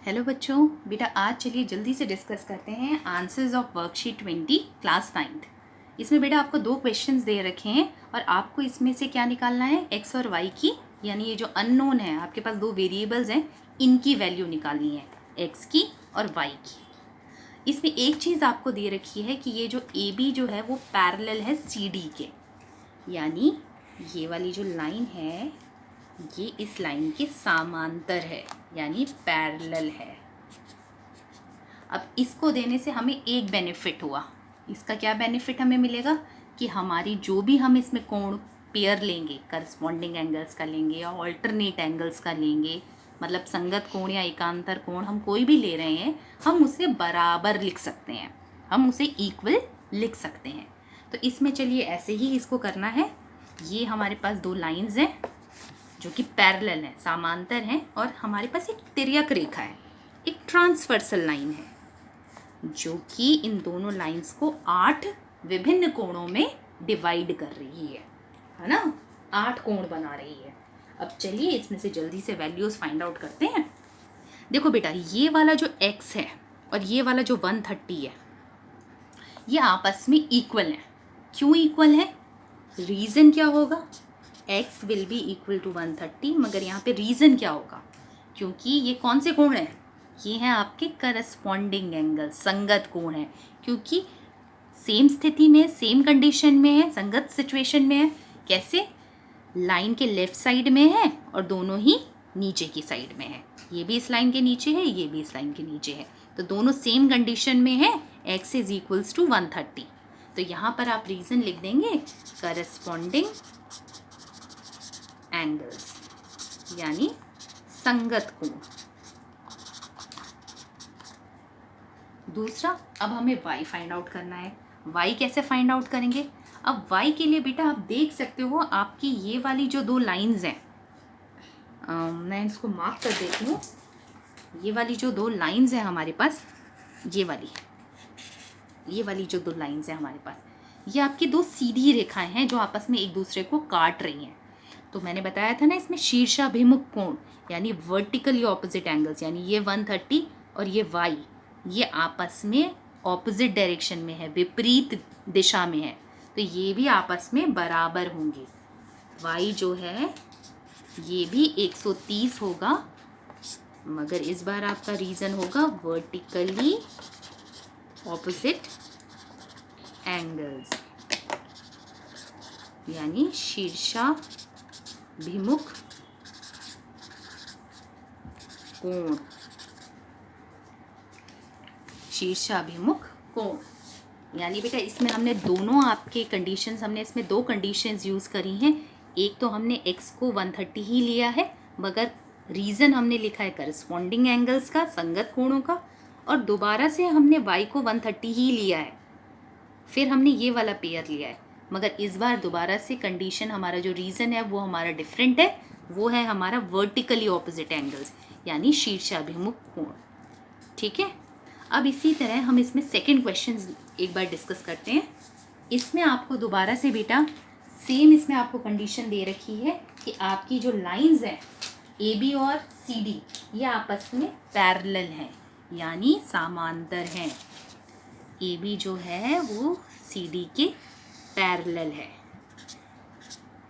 Hello बच्चों, बेटा आज चलिए जल्दी से डिस्कस करते हैं answers of worksheet 20 class 9th। इसमें बेटा आपको दो क्वेश्चंस दे रखे हैं और आपको इसमें से क्या निकालना है, एक्स और वाई की, यानी ये जो अननोन है, आपके पास दो वेरिएबल्स हैं, इनकी वैल्यू निकालनी है, एक्स की और वाई की। इसमें एक चीज़ आपको दे रखी है कि ये जो ए बी जो है वो पैरेलल है सी डी के, यानी ये वाली जो लाइन है ये इस लाइन के समांतर है, यानी पैरेलल है। अब इसको देने से हमें एक बेनिफिट हुआ। इसका क्या बेनिफिट हमें मिलेगा कि हमारी जो भी हम इसमें कोण पेयर लेंगे, करस्पॉन्डिंग एंगल्स का लेंगे या ऑल्टरनेट एंगल्स का लेंगे, मतलब संगत कोण या एकांतर कोण हम कोई भी ले रहे हैं, हम उसे बराबर लिख सकते हैं, हम उसे इक्वल लिख सकते हैं। तो इसमें चलिए ऐसे ही इसको करना है। ये हमारे पास दो लाइंस हैं जो कि पैरेलल हैं, समांतर हैं, और हमारे पास एक तिर्यक रेखा है, एक ट्रांसवर्सल लाइन है जो कि इन दोनों लाइंस को 8 विभिन्न कोणों में डिवाइड कर रही है ना, 8 कोण बना रही है। अब चलिए इसमें से जल्दी से वैल्यूज फाइंड आउट करते हैं। देखो बेटा, ये वाला जो x है और ये वाला जो 130 है, ये आपस में इक्वल है। क्यों इक्वल है? रीज़न क्या होगा? x will be equal to 130, मगर यहाँ पे रीज़न क्या होगा? क्योंकि ये कौन से कोण हैं? ये हैं आपके करस्पॉन्डिंग एंगल, संगत कोण है, क्योंकि सेम स्थिति में, सेम कंडीशन में है, संगत सिचुएशन में है। कैसे? लाइन के लेफ्ट साइड में है और दोनों ही नीचे की साइड में है। ये भी इस लाइन के नीचे है, ये भी इस लाइन के नीचे है, तो दोनों सेम कंडीशन में है। x इज इक्वल्स टू 130, तो यहाँ पर आप रीज़न लिख देंगे करस्पॉन्डिंग एंगल्स, यानी संगत कोण। दूसरा, अब हमें y फाइंड आउट करना है। y कैसे फाइंड आउट करेंगे? अब y के लिए बेटा आप देख सकते हो, आपकी ये वाली जो दो लाइंस हैं, मैं इसको मार्क कर देती हूँ। ये वाली जो दो लाइंस हैं हमारे पास, ये वाली जो दो लाइंस हैं हमारे पास, ये आपकी दो सीधी रेखाएं हैं जो आपस में एक दूसरे को काट रही हैं। तो मैंने बताया था ना, इसमें शीर्षाभिमुख कोण यानी वर्टिकली ऑपोजिट एंगल्स, यानी ये 130 और ये y, ये आपस में ऑपोजिट डायरेक्शन में है, विपरीत दिशा में है, तो ये भी आपस में बराबर होंगे। y जो है ये भी 130 होगा, मगर इस बार आपका रीज़न होगा वर्टिकली ऑपोजिट एंगल्स, यानी शीर्षाभिमुख कोण, शीर्षाभिमुख कोण। यानी बेटा इसमें हमने दोनों आपके कंडीशंस, हमने इसमें दो कंडीशंस यूज़ करी हैं। एक तो हमने x को 130 ही लिया है, मगर रीज़न हमने लिखा है करस्पॉन्डिंग एंगल्स का, संगत कोणों का, और दोबारा से हमने y को 130 ही लिया है, फिर हमने ये वाला पेयर लिया है, मगर इस बार दोबारा से कंडीशन, हमारा जो रीज़न है वो हमारा डिफरेंट है, वो है हमारा वर्टिकली ऑपोजिट एंगल्स, यानी शीर्षाभिमुख कोण। ठीक है, अब इसी तरह हम इसमें सेकंड क्वेश्चन एक बार डिस्कस करते हैं। इसमें आपको दोबारा से बेटा सेम, इसमें आपको कंडीशन दे रखी है कि आपकी जो लाइंस हैं ए बी और सी डी, ये आपस में पैरेलल हैं, यानी समांतर हैं। ए बी जो है वो सी डी के पैरेलल है।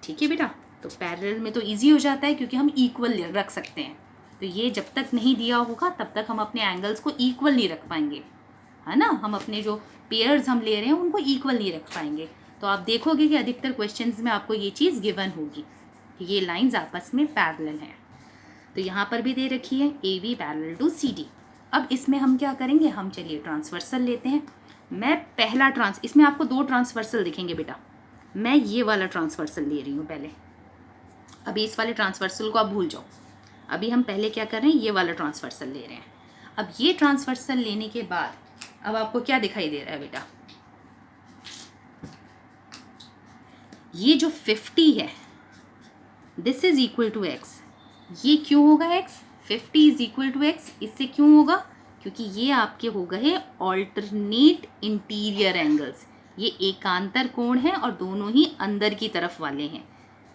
ठीक है बेटा, तो पैरेलल में तो इजी हो जाता है क्योंकि हम इक्वल रख सकते हैं। तो ये जब तक नहीं दिया होगा तब तक हम अपने एंगल्स को इक्वल नहीं रख पाएंगे, है ना, हम अपने जो पेयर्स हम ले रहे हैं उनको इक्वल नहीं रख पाएंगे। तो आप देखोगे कि अधिकतर क्वेश्चंस में आपको ये चीज़ गिवन होगी कि ये लाइंस आपस में पैरेलल हैं। तो यहाँ पर भी दे रखी है A B parallel to C D. अब इसमें हम क्या करेंगे, हम चलिए ट्रांसवर्सल लेते हैं। मैं पहला इसमें आपको दो ट्रांसवर्सल दिखेंगे बेटा, मैं ये वाला ट्रांसवर्सल ले रही हूँ पहले। अभी इस वाले ट्रांसवर्सल को आप भूल जाओ, अभी हम पहले क्या कर रहे हैं, ये वाला ट्रांसवर्सल ले रहे हैं। अब ये ट्रांसवर्सल लेने के बाद अब आपको क्या दिखाई दे रहा है बेटा, ये जो 50 है this is equal to x। ये क्यों होगा x? 50 is equal to x, इससे क्यों होगा? क्योंकि ये आपके हो गए ऑल्टरनेट इंटीरियर एंगल्स, ये एकांतर कोण है और दोनों ही अंदर की तरफ वाले हैं।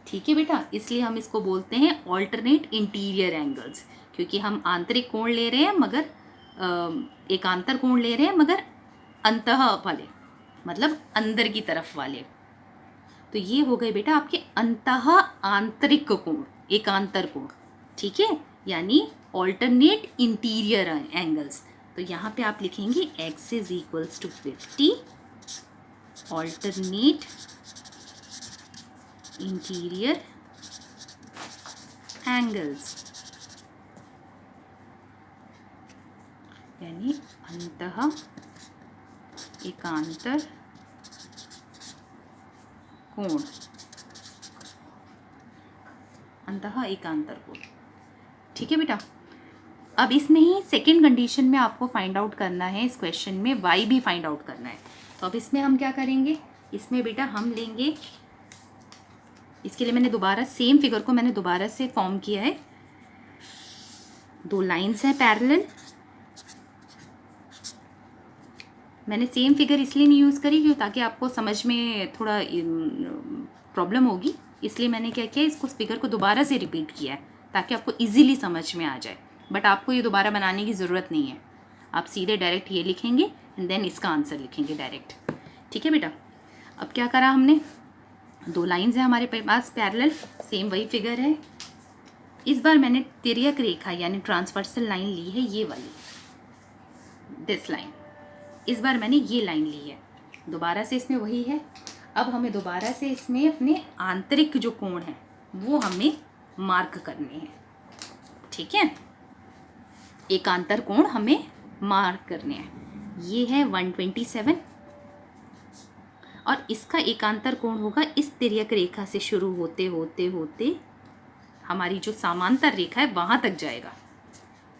ठीक है बेटा, इसलिए हम इसको बोलते हैं ऑल्टरनेट इंटीरियर एंगल्स, क्योंकि हम आंतरिक कोण ले रहे हैं मगर एकांतर कोण ले रहे हैं मगर अंतः वाले, मतलब अंदर की तरफ वाले। तो ये हो गए बेटा आपके अंतः आंतरिक कोण, एकांतर कोण, ठीक है, यानी ऑल्टरनेट इंटीरियर एंगल्स। तो यहाँ पे आप लिखेंगे x is equals to 50 alternate interior angles, यानी अंतः एकांतर कोण, अंतः एकांतर कोण, ठीक है बेटा। अब इसमें ही सेकेंड कंडीशन में आपको फाइंड आउट करना है, इस क्वेश्चन में y भी फाइंड आउट करना है। तो अब इसमें हम क्या करेंगे, इसमें बेटा हम लेंगे, इसके लिए मैंने दोबारा सेम फिगर को मैंने दोबारा से फॉर्म किया है। दो लाइंस हैं पैरेलल, मैंने सेम फिगर इसलिए नहीं यूज़ करी क्योंकि ताकि आपको समझ में थोड़ा प्रॉब्लम होगी, इसलिए मैंने क्या किया, इसको फिगर को दोबारा से रिपीट किया है ताकि आपको इजीली समझ में आ जाए। बट आपको ये दोबारा बनाने की ज़रूरत नहीं है, आप सीधे डायरेक्ट ये लिखेंगे एंड देन इसका आंसर लिखेंगे डायरेक्ट, ठीक है बेटा। अब क्या करा हमने, दो लाइंस हैं हमारे पास पैरेलल, सेम वही फिगर है। इस बार मैंने तिर्यक रेखा यानी ट्रांसवर्सल लाइन ली है, ये वाली, दिस लाइन। इस बार मैंने ये लाइन ली है, दोबारा से इसमें वही है। अब हमें दोबारा से इसमें अपने आंतरिक जो कोण हैं वो हमें मार्क करने हैं, ठीक है, एकांतर कोण हमें मार्क करने हैं। ये है 127 और इसका एकांतर कोण होगा इस तिर्यक रेखा से शुरू होते होते होते हमारी जो समांतर रेखा है वहाँ तक जाएगा,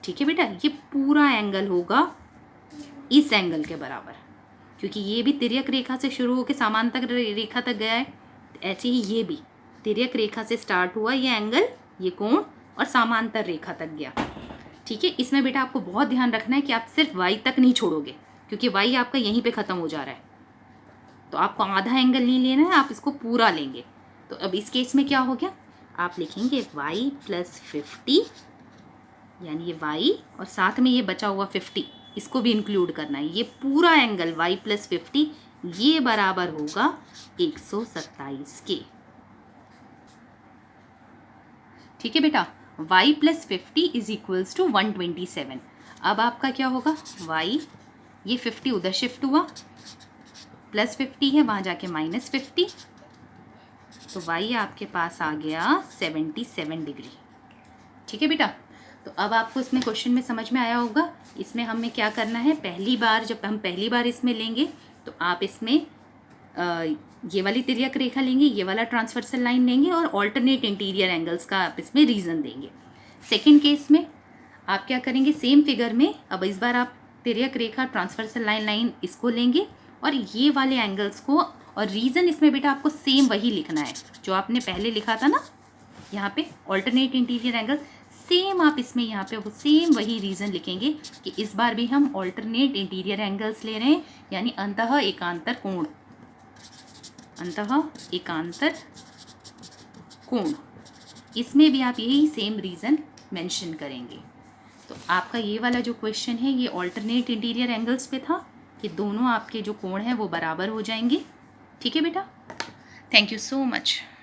ठीक है बेटा। ये पूरा एंगल होगा इस एंगल के बराबर, क्योंकि ये भी तिर्यक रेखा से शुरू होकर समांतर रेखा तक गया है, ऐसे ही ये भी तिर्यक रेखा से स्टार्ट हुआ ये एंगल, ये कोण, और समांतर रेखा तक गया, ठीक है। इसमें बेटा आपको बहुत ध्यान रखना है कि आप सिर्फ y तक नहीं छोड़ोगे, क्योंकि y आपका यहीं पे ख़त्म हो जा रहा है, तो आपको आधा एंगल नहीं लेना है, आप इसको पूरा लेंगे। तो अब इस केस में क्या हो गया, आप लिखेंगे y प्लस 50, यानी ये y और साथ में ये बचा हुआ 50, इसको भी इंक्लूड करना है। ये पूरा एंगल y प्लस 50 ये बराबर होगा 127 के, ठीक है बेटा। y plus 50 is equals to 127। अब आपका क्या होगा, y, ये 50 उधर शिफ्ट हुआ, प्लस 50 है वहाँ जाके माइनस 50, तो y आपके पास आ गया 77 डिग्री, ठीक है बेटा। तो अब आपको इसमें क्वेश्चन में समझ में आया होगा, इसमें हमें क्या करना है, पहली बार जब हम पहली बार इसमें लेंगे तो आप इसमें ये वाली तिर्यक रेखा लेंगे, ये वाला ट्रांसवर्सल लाइन लेंगे और ऑल्टरनेट इंटीरियर एंगल्स का आप इसमें रीज़न देंगे। सेकंड केस में आप क्या करेंगे, सेम फिगर में अब इस बार आप तिर्यक रेखा ट्रांसवर्सल लाइन इसको लेंगे और ये वाले एंगल्स को, और रीज़न इसमें बेटा आपको सेम वही लिखना है जो आपने पहले लिखा था ना, यहाँ पे ऑल्टरनेट इंटीरियर एंगल, सेम आप इसमें यहाँ पे वो सेम वही रीज़न लिखेंगे कि इस बार भी हम ऑल्टरनेट इंटीरियर एंगल्स ले रहे हैं, यानी अंतः एकांतर कोण, अंतः एकांतर कोण, इसमें भी आप यही सेम रीज़न मेंशन करेंगे। तो आपका ये वाला जो क्वेश्चन है ये ऑल्टरनेट इंटीरियर एंगल्स पे था कि दोनों आपके जो कोण हैं वो बराबर हो जाएंगे, ठीक है बेटा। Thank you so much.